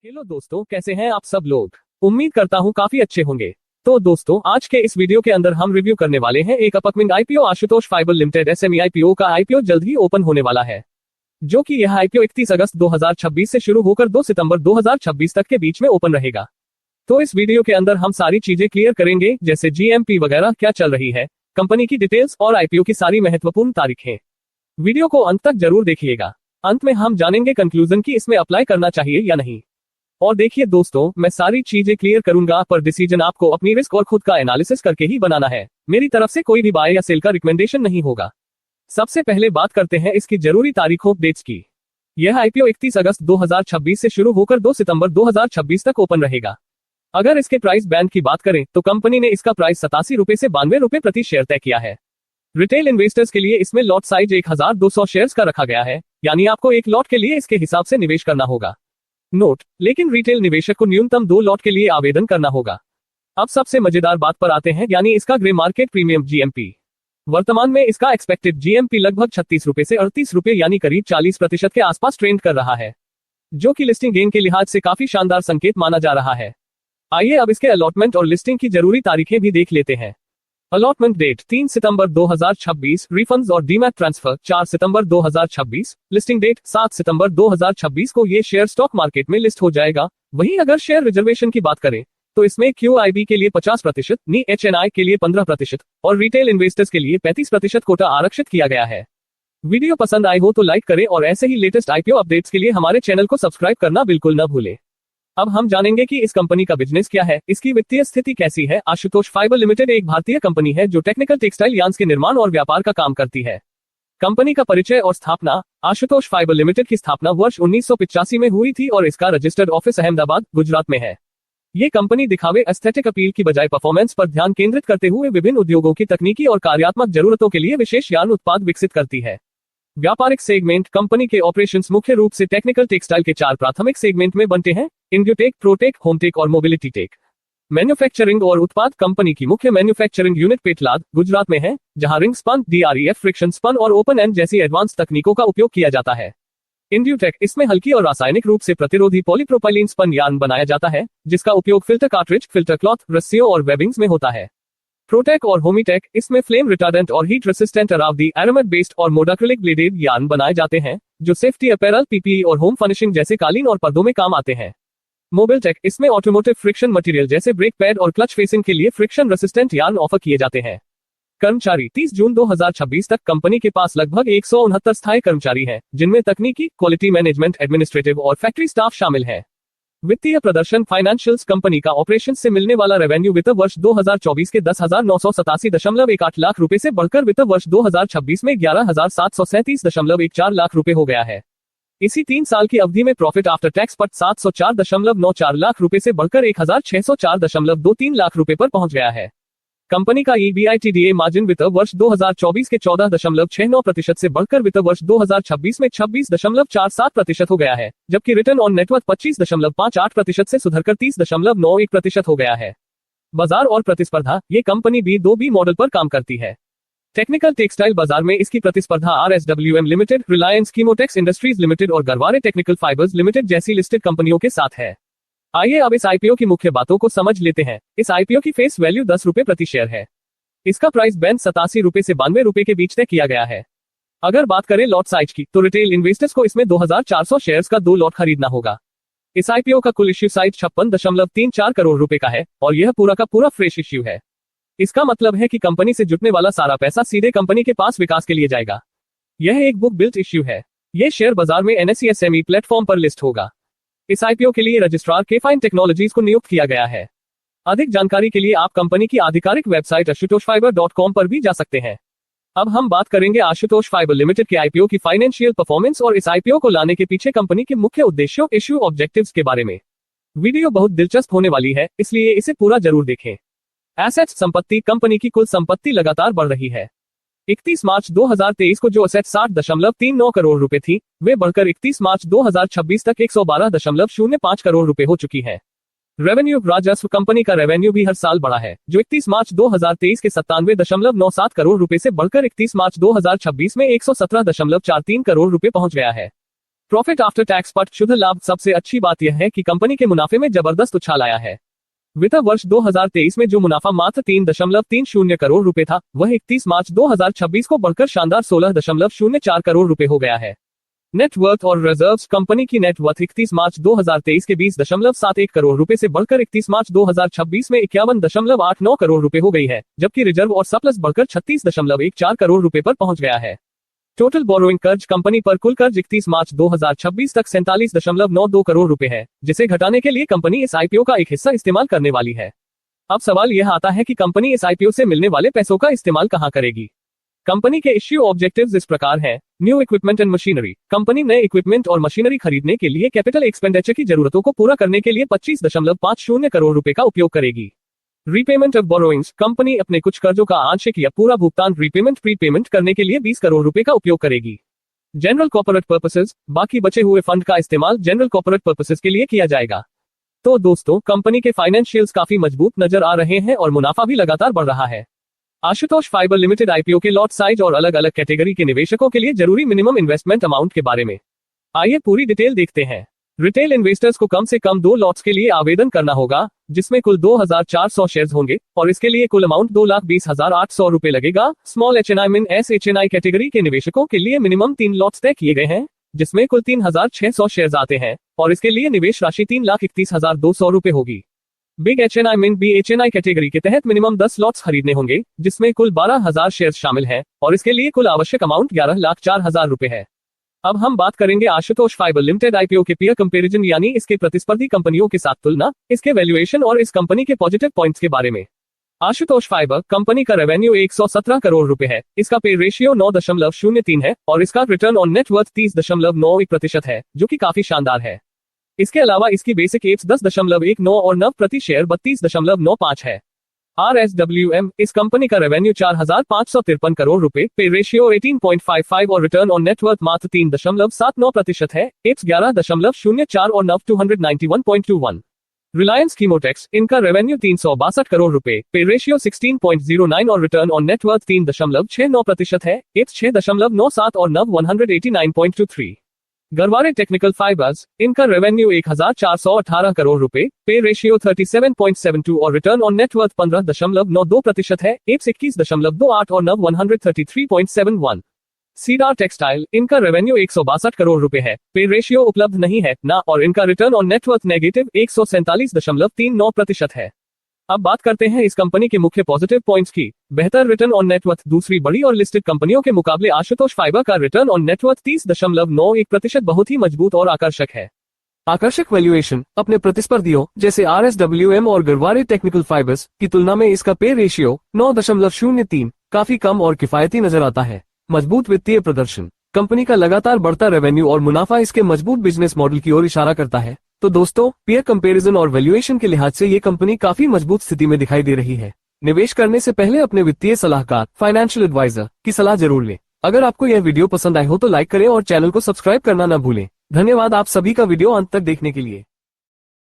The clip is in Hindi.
हेलो दोस्तों, कैसे हैं आप सब लोग। उम्मीद करता हूं काफी अच्छे होंगे। तो दोस्तों, आज के इस वीडियो के अंदर हम रिव्यू करने वाले हैं एक upcoming IPO Ashutosh fibre limited SME IPO का आईपीओ जल्द ही ओपन होने वाला है, जो कि यह आईपीओ 31 अगस्त 2026 से शुरू होकर 2 सितंबर 2026 तक के बीच में ओपन रहेगा। तो इस वीडियो के अंदर हम सारी चीजें क्लियर करेंगे, जैसे जीएमपी वगैरह क्या चल रही है, कंपनी की डिटेल्स और आईपीओ की सारी महत्वपूर्ण तारीखें। वीडियो को अंत तक जरूर देखिएगा। अंत में हम जानेंगे कंक्लूजन की इसमें अप्लाई करना चाहिए या नहीं। और देखिए दोस्तों, मैं सारी चीजें क्लियर करूंगा, पर डिसीजन आपको अपनी रिस्क और खुद का एनालिसिस करके ही बनाना है। मेरी तरफ से कोई भी बाय या सेल का रिकमेंडेशन नहीं होगा। सबसे पहले बात करते हैं इसकी जरूरी तारीखों डेट्स की। यह आईपीओ 31 अगस्त 2026 से शुरू होकर 2 सितंबर 2026 तक ओपन रहेगा। अगर इसके प्राइस बैंड की बात करें तो कंपनी ने इसका प्राइस 87 रुपए से 92 रुपए प्रति शेयर तय किया है। रिटेल इन्वेस्टर्स के लिए इसमें लॉट साइज 1200 शेयर्स का रखा गया है, यानी आपको एक लॉट के लिए इसके हिसाब से निवेश करना होगा। नोट, लेकिन रिटेल निवेशक को न्यूनतम 2 लॉट के लिए आवेदन करना होगा। अब सबसे मजेदार बात पर आते हैं, यानी इसका ग्रे मार्केट प्रीमियम जीएमपी। वर्तमान में इसका एक्सपेक्टेड जीएमपी लगभग 36 रुपए से 38 रुपए यानी करीब 40% के आसपास ट्रेंड कर रहा है, जो कि लिस्टिंग गेन के लिहाज से काफी शानदार संकेत माना जा रहा है। आइए अब इसके अलॉटमेंट और लिस्टिंग की जरूरी तारीखें भी देख लेते हैं। अलॉटमेंट डेट 3 सितंबर 2026, रिफंड्स और डीमैट ट्रांसफर 4 सितंबर 2026, लिस्टिंग डेट 7 सितंबर 2026 को ये शेयर स्टॉक मार्केट में लिस्ट हो जाएगा। वहीं अगर शेयर रिजर्वेशन की बात करें तो इसमें क्यूआईबी के लिए 50%, एचएनआई के लिए 15% और रिटेल इन्वेस्टर्स के लिए 35% कोटा आरक्षित किया गया है। वीडियो पसंद आए हो तो लाइक करें और ऐसे ही लेटेस्ट आईपीओ अपडेट्स के लिए हमारे चैनल को सब्सक्राइब करना बिल्कुल न भूलें। अब हम जानेंगे कि इस कंपनी का बिजनेस क्या है, इसकी वित्तीय स्थिति कैसी है। आशुतोष फाइबर लिमिटेड एक भारतीय कंपनी है जो टेक्निकल टेक्सटाइल यार्न्स के निर्माण और व्यापार का काम करती है। कंपनी का परिचय और स्थापना। आशुतोष फाइबर लिमिटेड की स्थापना वर्ष 1985 में हुई थी और इसका रजिस्टर्ड ऑफिस अहमदाबाद, गुजरात में है। ये कंपनी दिखावे एस्थेटिक अपील की बजाय परफॉर्मेंस पर ध्यान केंद्रित करते हुए विभिन्न उद्योगों की तकनीकी और कार्यात्मक जरूरतों के लिए विशेष यार्न उत्पाद विकसित करती है। व्यापारिक सेगमेंट। कंपनी के ऑपरेशंस मुख्य रूप से टेक्निकल टेक्सटाइल के 4 प्राथमिक सेगमेंट में बनते हैं: इंड्यूटेक, प्रोटेक, होमटेक और मोबिलिटी टेक। मैन्युफैक्चरिंग और उत्पाद। कंपनी की मुख्य मैन्युफैक्चरिंग यूनिट पेटलाद, गुजरात में है, जहां रिंग स्पन, डीआरईएफ, फ्रिक्शन स्पन और ओपन एंड जैसी एडवांस तकनीकों का उपयोग किया जाता है। इंड्यूटेक, इसमें हल्की और रासायनिक रूप से प्रतिरोधी पॉलीप्रोपाइलीन स्पन यार्न बनाया जाता है, जिसका उपयोग फिल्टर कार्ट्रिज, फिल्टर क्लॉथ, रस्सियों और वेबिंग्स में होता है। प्रोटेक और होमीटेक, इसमें फ्लेम रिटार्डेंट और हीट रेसिस्टेंट अरावदी, एरोमेट बेस्ड और मोडाक्रिलिक ब्लेडेड यार्न बनाए जाते हैं, जो सेफ्टी अपैरल, पीपीई और होम फर्निशिंग जैसे कालीन और पर्दों में काम आते हैं। मोबिलटेक, इसमें ऑटोमोटिव फ्रिक्शन मटेरियल जैसे ब्रेक पैड और क्लच फेसिंग के लिए फ्रिक्शन रेसिस्टेंट यार्न ऑफर किए जाते हैं। कर्मचारी। 30 जून 2026 तक कंपनी के पास लगभग 169 स्थायी कर्मचारी हैं, जिनमें तकनीकी, क्वालिटी मैनेजमेंट, एडमिनिस्ट्रेटिव और फैक्ट्री स्टाफ शामिल है। वित्तीय प्रदर्शन। फाइनेंशियल्स। कंपनी का ऑपरेशन से मिलने वाला रेवेन्यू वित्त वर्ष 2024 के 10,987.18 लाख रुपए से बढ़कर वित्त वर्ष 2026 में 11,737.14 लाख रुपए हो गया है। इसी 3 साल की अवधि में प्रॉफिट आफ्टर टैक्स पट 704.94 लाख रुपए से बढ़कर 1,604.23 लाख रुपए पर पहुंच गया है। कंपनी का ईबीआईटीडीए मार्जिन वित्त वर्ष 2024 के 14.69% से बढ़कर वित्त वर्ष 2026 में 26.47% हो गया है, जबकि रिटर्न ऑन नेटवर्थ 25.58% से सुधरकर 30.91% हो गया है। बाजार और प्रतिस्पर्धा। ये कंपनी B2B मॉडल पर काम करती है। टेक्निकल टेक्सटाइल बाजार में इसकी प्रतिस्पर्धा RSWM limited, Reliance Chemotex industries limited और गरवारे टेक्निकल फाइबर्स लिमिटेड जैसी लिस्टेड कंपनियों के साथ है। आइए अब इस आईपीओ की मुख्य बातों को समझ लेते हैं। इस आईपीओ की फेस वैल्यू 10 रुपए प्रति शेयर है। इसका प्राइस बैंड 87 रुपए से 92 रुपए के बीच तय किया गया है। अगर बात करें लॉट साइज की, तो रिटेल इन्वेस्टर्स को इसमें 2400 शेयर्स का 2 लॉट खरीदना होगा। इस आईपीओ का कुल इश्यू साइज 56.34 करोड़ रुपए का है और यह पूरा का पूरा फ्रेश इश्यू है। इसका मतलब है कि कंपनी से जुटने वाला सारा पैसा सीधे कंपनी के पास विकास के लिए जाएगा। यह एक बुक बिल्ट इश्यू है। यह शेयर बाजार में एनएसई एसएमई प्लेटफॉर्म पर लिस्ट होगा। इस आईपीओ के लिए रजिस्ट्रार केफाइन टेक्नोलॉजीज को नियुक्त किया गया है। अधिक जानकारी के लिए आप कंपनी की आधिकारिक वेबसाइट ashutoshfiber.com पर भी जा सकते हैं। अब हम बात करेंगे आशुतोष फाइबर लिमिटेड के आईपीओ की फाइनेंशियल परफॉर्मेंस और इस आईपीओ को लाने के पीछे कंपनी के मुख्य उद्देश्यों, इश्यू, ऑब्जेक्टिव्स के बारे में। वीडियो बहुत दिलचस्प होने वाली है, इसलिए इसे पूरा जरूर देखें। एसेट्स। संपत्ति। कंपनी की कुल संपत्ति लगातार बढ़ रही है। 31 मार्च 2023 को जो असेट 60.39 करोड़ रुपए थी, वे बढ़कर 31 मार्च 2026 तक 112.05 करोड़ रुपए हो चुकी है। रेवेन्यू। राजस्व। कंपनी का रेवेन्यू भी हर साल बढ़ा है, जो 31 मार्च 2023 के 97.97 करोड़ रुपए से बढ़कर 31 मार्च 2026 में 117.43 करोड़ रुपए पहुंच गया है। प्रॉफिट आफ्टर टैक्स पर शुद्ध लाभ। सबसे अच्छी बात यह है कि कंपनी के मुनाफे में जबरदस्त उछाल आया है। वित्त वर्ष 2023 में जो मुनाफा मात्र 3.30 करोड़ रुपए था, वह 31 मार्च 2026 को बढ़कर शानदार 16.04 करोड़ रुपए हो गया है। नेट वर्थ और रिजर्व्स। कंपनी की नेट वर्थ 31 मार्च 2023 के 20.71 करोड़ रुपए से बढ़कर 31 मार्च 2026 में 51.89 करोड़ रुपए हो गई है, जबकि रिजर्व और सरप्लस बढ़कर 36.14 करोड़ रुपए पर पहुंच गया है। टोटल बोरोइंग कर्ज। कंपनी पर कुल कर्ज 31 मार्च 2026 तक 47.92 करोड़ रुपए है, जिसे घटाने के लिए कंपनी इस आईपीओ का एक हिस्सा इस्तेमाल करने वाली है। अब सवाल यह आता है कि कंपनी इस आईपीओ से मिलने वाले पैसों का इस्तेमाल कहां करेगी। कंपनी के इश्यू ऑब्जेक्टिव्स इस प्रकार हैं। New equipment and machinery. Company नए इक्विपमेंट और मशीनरी खरीदने के लिए कैपिटल एक्सपेंडिचर की जरूरतों को पूरा करने के लिए 25.50 करोड़ रुपए का उपयोग करेगी। Repayment of borrowings. कंपनी अपने कुछ कर्जों का आंशिक या पूरा भुगतान रीपेमेंट प्रीपेमेंट करने के लिए 20 करोड़ रुपए का उपयोग करेगी। General corporate purposes. बाकी बचे हुए फंड का इस्तेमाल जनरल कॉर्पोरेट पर्पसेस के लिए किया जाएगा। तो दोस्तों, कंपनी के फाइनेंशियल्स काफी मजबूत नजर आ रहे हैं और मुनाफा भी लगातार बढ़ रहा है। आशुतोष फाइबर लिमिटेड आईपीओ के लॉट साइज और अलग अलग कैटेगरी के निवेशकों के लिए जरूरी मिनिमम इन्वेस्टमेंट अमाउंट के बारे में आइए पूरी डिटेल देखते हैं। रिटेल इन्वेस्टर्स को कम से कम 2 लॉट्स के लिए आवेदन करना होगा, जिसमें कुल 2400 शेयर्स होंगे और इसके लिए कुल अमाउंट 2,20,800 रुपए लगेगा। स्मॉल एचएनआई मिन एसएचएनआई कैटेगरी के निवेशकों के लिए मिनिमम 3 लॉट्स तय किए गए हैं, जिसमें कुल 3,600 शेयर्स आते हैं और इसके लिए निवेश राशि 3,31,200 रुपए होगी। बिग एचएनआई मिन बी एचएनआई कैटेगरी के तहत मिनिमम 10 लॉट्स खरीदने होंगे, जिसमें कुल 12,000 शेयर्स शामिल हैं और इसके लिए कुल आवश्यक अमाउंट 11,04,000 रुपए है। अब हम बात करेंगे आशुतोष फाइबर लिमिटेड आईपीओ के पीयर कंपैरिजन, यानी इसके प्रतिस्पर्धी कंपनियों के साथ तुलना, इसके वैल्यूएशन और इस कंपनी के पॉजिटिव पॉइंट्स के बारे में। आशुतोष फाइबर कंपनी का रेवेन्यू 117 करोड़ रुपए है, इसका पे रेशियो 9.03 है और इसका रिटर्न ऑन नेट वर्थ 30.91% है, जो कि काफी शानदार है। इसके अलावा इसकी बेसिक एप्स 10.19 और नव प्रति शेयर 32.95 है। RSWM। इस कंपनी का रेवेन्यू 4,553 करोड़ रुपए, पे रेशियो 18.55 और रिटर्न ऑन नेट वर्थ मात्र 3.79% है। एप्स 11.04 और नव 291.21। रिलायंस कीमोटेक्स। इनका रेवेन्यू 362 करोड़ रुपए, पे रेशियो 16.09 और रिटर्न ऑन नेट वर्थ 3.69% है। एप्स 6.97 और नव 189.23। Garware technical fibres. इनका रेवेन्यू 1,418 करोड़ रुपए, पे रेशियो 37.72 और रिटर्न ऑन नेट वर्थ 15.92% है। एप्स 21.28 और नव 133.71। Cider textile. इनका रेवेन्यू 162 करोड़ रुपए है, पे रेशियो उपलब्ध नहीं है ना और इनका return on net worth negative 147.39% है। अब बात करते हैं इस कंपनी के मुख्य पॉजिटिव पॉइंट्स की। बेहतर रिटर्न ऑन नेटवर्थ। दूसरी बड़ी और लिस्टेड कंपनियों के मुकाबले आशुतोष फाइबर का रिटर्न ऑन नेटवर्थ 30.91% बहुत ही मजबूत और आकर्षक है। आकर्षक वैल्यूएशन। अपने प्रतिस्पर्धियों जैसे RSWM और गरवारे टेक्निकल फाइबर्स की तुलना में इसका पे रेशियो 9.03 काफी कम और किफायती नजर आता है। मजबूत वित्तीय प्रदर्शन। कंपनी का लगातार बढ़ता रेवेन्यू और मुनाफा इसके मजबूत बिजनेस मॉडल की ओर इशारा करता है। तो दोस्तों, पीयर कंपैरिजन और वैल्यूएशन के लिहाज से ये कंपनी काफी मजबूत स्थिति में दिखाई दे रही है। निवेश करने से पहले अपने वित्तीय सलाहकार फाइनेंशियल एडवाइजर की सलाह जरूर लें। अगर आपको यह वीडियो पसंद आए हो तो लाइक करें और चैनल को सब्सक्राइब करना न भूलें। धन्यवाद आप सभी का वीडियो अंत तक देखने के लिए।